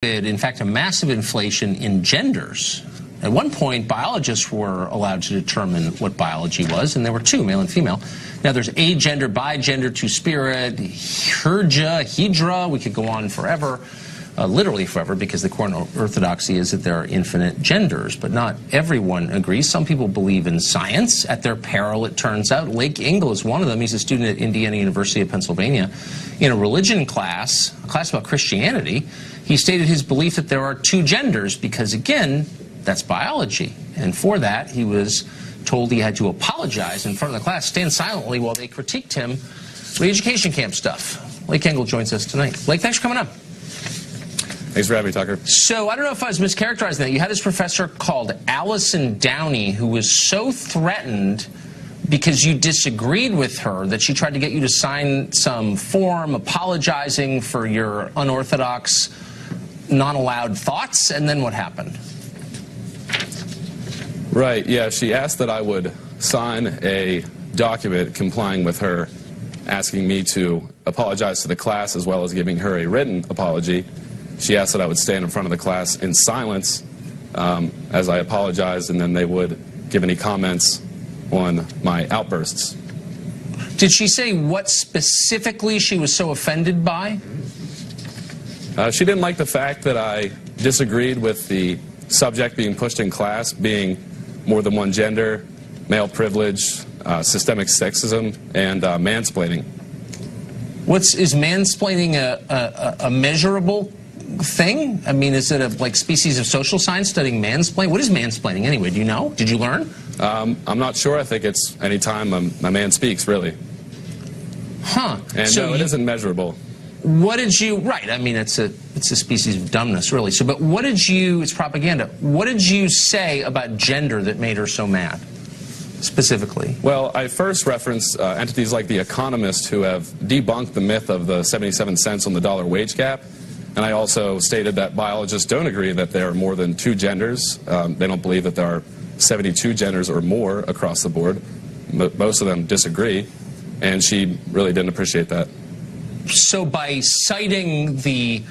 in fact, a massive inflation in genders. At one point, biologists were allowed to determine what biology was, and there were two, male and female. Now, there's agender, bigender, two-spirit, hydra, we could go on forever, literally forever, because the core orthodoxy is that there are infinite genders, but not everyone agrees. Some people believe in science. At their peril, it turns out. Lake Engel is one of them. He's a student at Indiana University of Pennsylvania. In a religion class, a class about Christianity, he stated his belief that there are two genders because, again, that's biology. And for that, he was told he had to apologize in front of the class, stand silently while they critiqued him for the education camp stuff. Lake Engel joins us tonight. Lake, thanks for coming up. Thanks for having me, Tucker. So I don't know if I was mischaracterizing that. You had this professor called Allison Downey who was so threatened because you disagreed with her that she tried to get you to sign some form apologizing for your unorthodox, non-allowed thoughts, and then what happened? Right, yeah, she asked that I would sign a document complying with her asking me to apologize to the class as well as giving her a written apology. She asked that I would stand in front of the class in silence as I apologized, and then they would give any comments on my outbursts. Did she say what specifically she was so offended by? She didn't like the fact that I disagreed with the subject being pushed in class being more than one gender, male privilege, systemic sexism, and mansplaining. Is mansplaining a measurable thing? I mean, is it a like species of social science studying mansplaining? What is mansplaining anyway? Do you know? Did you learn? I'm not sure. I think it's any time a man speaks, really. Huh. And so no, it isn't measurable. What did you, right, I mean, it's a species of dumbness, really. So, but what did you, it's propaganda, what did you say about gender that made her so mad, specifically? Well, I first referenced entities like The Economist who have debunked the myth of the 77 cents on the dollar wage gap. And I also stated that biologists don't agree that there are more than two genders. They don't believe that there are 72 genders or more across the board. Most of them disagree. And she really didn't appreciate that. So by citing the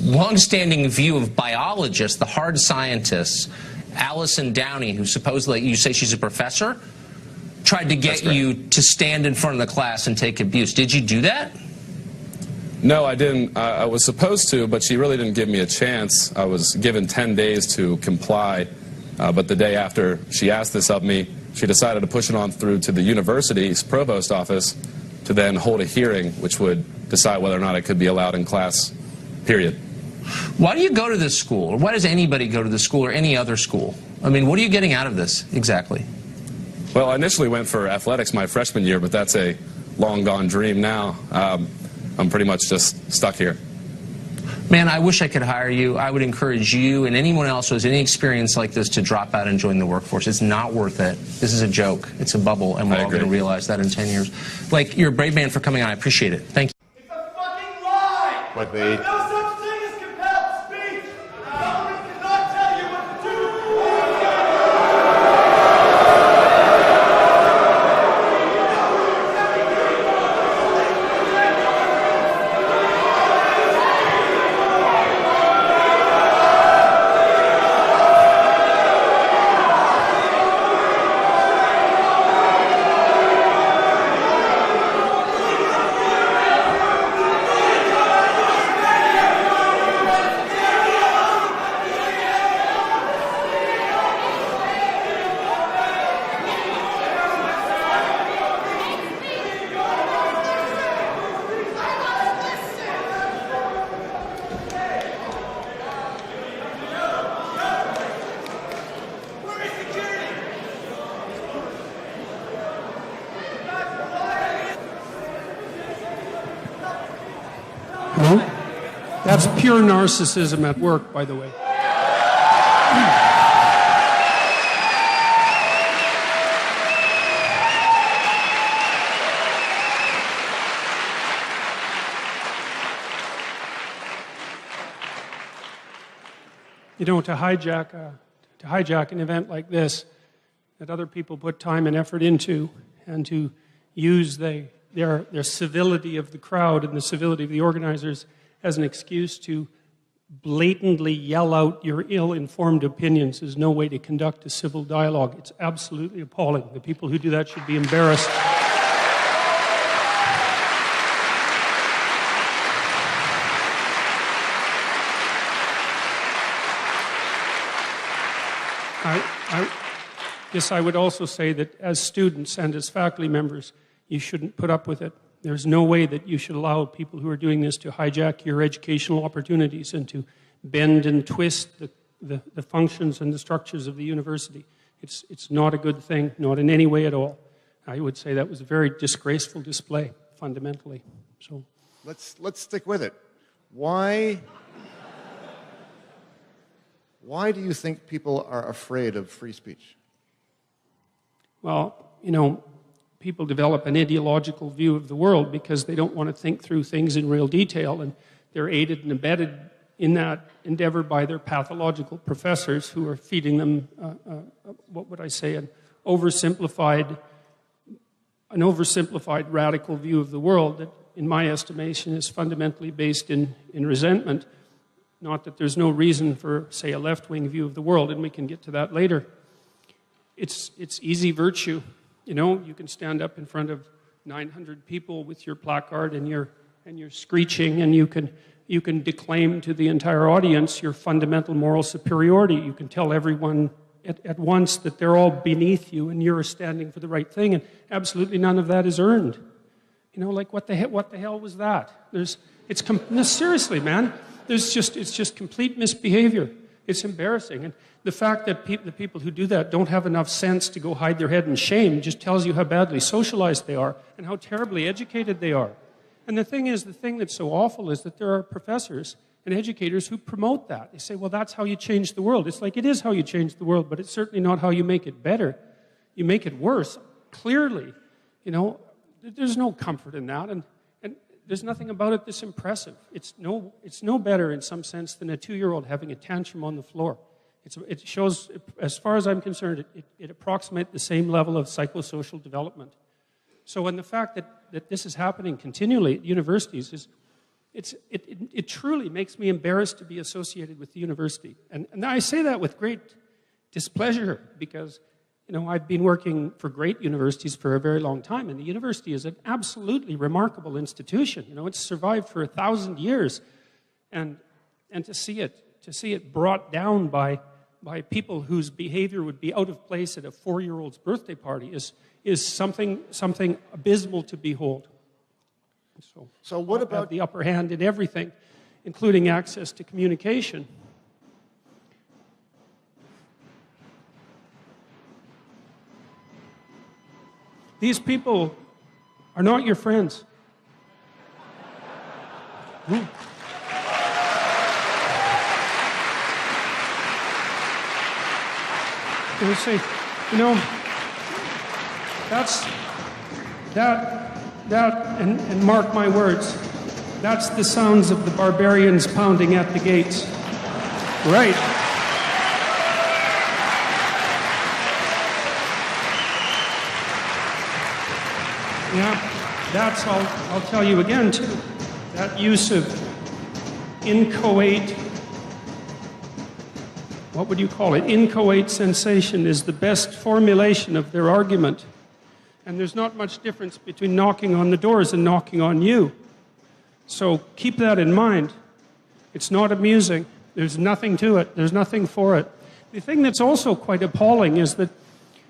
long-standing view of biologists, the hard scientists, Allison Downey, who supposedly, you say she's a professor, tried to get you to stand in front of the class and take abuse. Did you do that? No, I didn't. I was supposed to, but she really didn't give me a chance. I was given 10 days to comply, but the day after she asked this of me, she decided to push it on through to the university's provost office to then hold a hearing, which would decide whether or not I could be allowed in class, period. Why do you go to this school? Or why does anybody go to this school or any other school? I mean, what are you getting out of this exactly? Well, I initially went for athletics my freshman year, but that's a long-gone dream now. I'm pretty much just stuck here. Man, I wish I could hire you. I would encourage you and anyone else who has any experience like this to drop out and join the workforce. It's not worth it. This is a joke. It's a bubble, and we're all going to realize that in 10 years. Like, you're a brave man for coming on. I appreciate it. Thank you. It's a fucking lie! What There's no such thing as compelled speech! The government cannot tell you what to do! That's pure narcissism at work, by the way. You know, to hijack an event like this that other people put time and effort into, and to use their civility of the crowd and the civility of the organizers as an excuse to blatantly yell out your ill-informed opinions is no way to conduct a civil dialogue. It's absolutely appalling. The people who do that should be embarrassed. I would also say that as students and as faculty members, you shouldn't put up with it. There's no way that you should allow people who are doing this to hijack your educational opportunities and to bend and twist the functions and the structures of the university. It's not a good thing, not in any way at all. I would say that was a very disgraceful display, fundamentally. So let's stick with it. Why do you think people are afraid of free speech? Well, people develop an ideological view of the world because they don't want to think through things in real detail, and they're aided and abetted in that endeavor by their pathological professors who are feeding them, what would I say, an oversimplified radical view of the world that, in my estimation, is fundamentally based in resentment. Not that there's no reason for, say, a left-wing view of the world, and we can get to that later. It's easy virtue. You can stand up in front of 900 people with your placard and your screeching, and you can declaim to the entire audience your fundamental moral superiority. You can tell everyone at once that they're all beneath you and you're standing for the right thing, and absolutely none of that is earned. Like what the hell was that? No, seriously, man. It's just complete misbehavior. It's embarrassing. And the fact that the people who do that don't have enough sense to go hide their head in shame just tells you how badly socialized they are and how terribly educated they are. And the thing that's so awful is that there are professors and educators who promote that. They say, well, that's how you change the world. It's like, it is how you change the world, but it's certainly not how you make it better. You make it worse, clearly. There's no comfort in that. And there's nothing about it that's impressive. It's no better in some sense than a 2-year-old having a tantrum on the floor. It shows, as far as I'm concerned, it approximates the same level of psychosocial development. So, and the fact that this is happening continually at universities it truly makes me embarrassed to be associated with the university. And I say that with great displeasure because, I've been working for great universities for a very long time, and the university is an absolutely remarkable institution. It's survived for 1,000 years, and to see it brought down by people whose behavior would be out of place at a 4-year-old's birthday party is something abysmal to behold. So what about the upper hand in everything, including access to communication? These people are not your friends. They say, and mark my words, that's the sounds of the barbarians pounding at the gates. Right. Yeah, that's, I'll tell you again too, that use of inchoate, what would you call it? Inchoate sensation is the best formulation of their argument. And there's not much difference between knocking on the doors and knocking on you. So keep that in mind. It's not amusing. There's nothing to it. There's nothing for it. The thing that's also quite appalling is that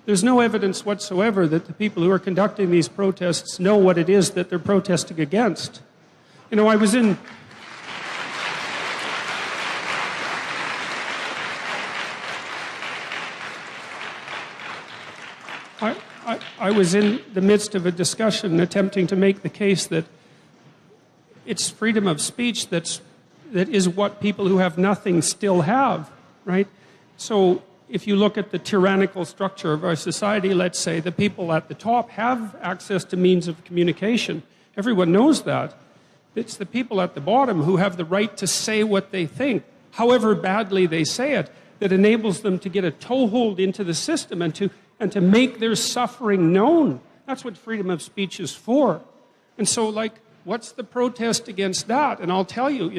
there's no evidence whatsoever that the people who are conducting these protests know what it is that they're protesting against. I was in... I was in the midst of a discussion attempting to make the case that it's freedom of speech that is what people who have nothing still have, right? So if you look at the tyrannical structure of our society, let's say, the people at the top have access to means of communication. Everyone knows that. It's the people at the bottom who have the right to say what they think, however badly they say it, that enables them to get a toehold into the system and to make their suffering known. That's what freedom of speech is for. And so, what's the protest against that? And I'll tell you,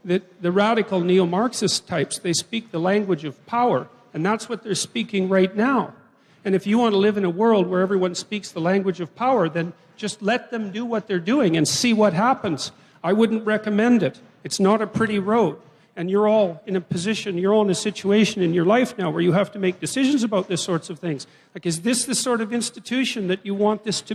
that the radical neo-Marxist types, they speak the language of power, and that's what they're speaking right now. And if you want to live in a world where everyone speaks the language of power, then just let them do what they're doing and see what happens. I wouldn't recommend it. It's not a pretty road. And you're all in a position, you're all in a situation in your life now where you have to make decisions about this sorts of things. Like, is this the sort of institution that you want this to be?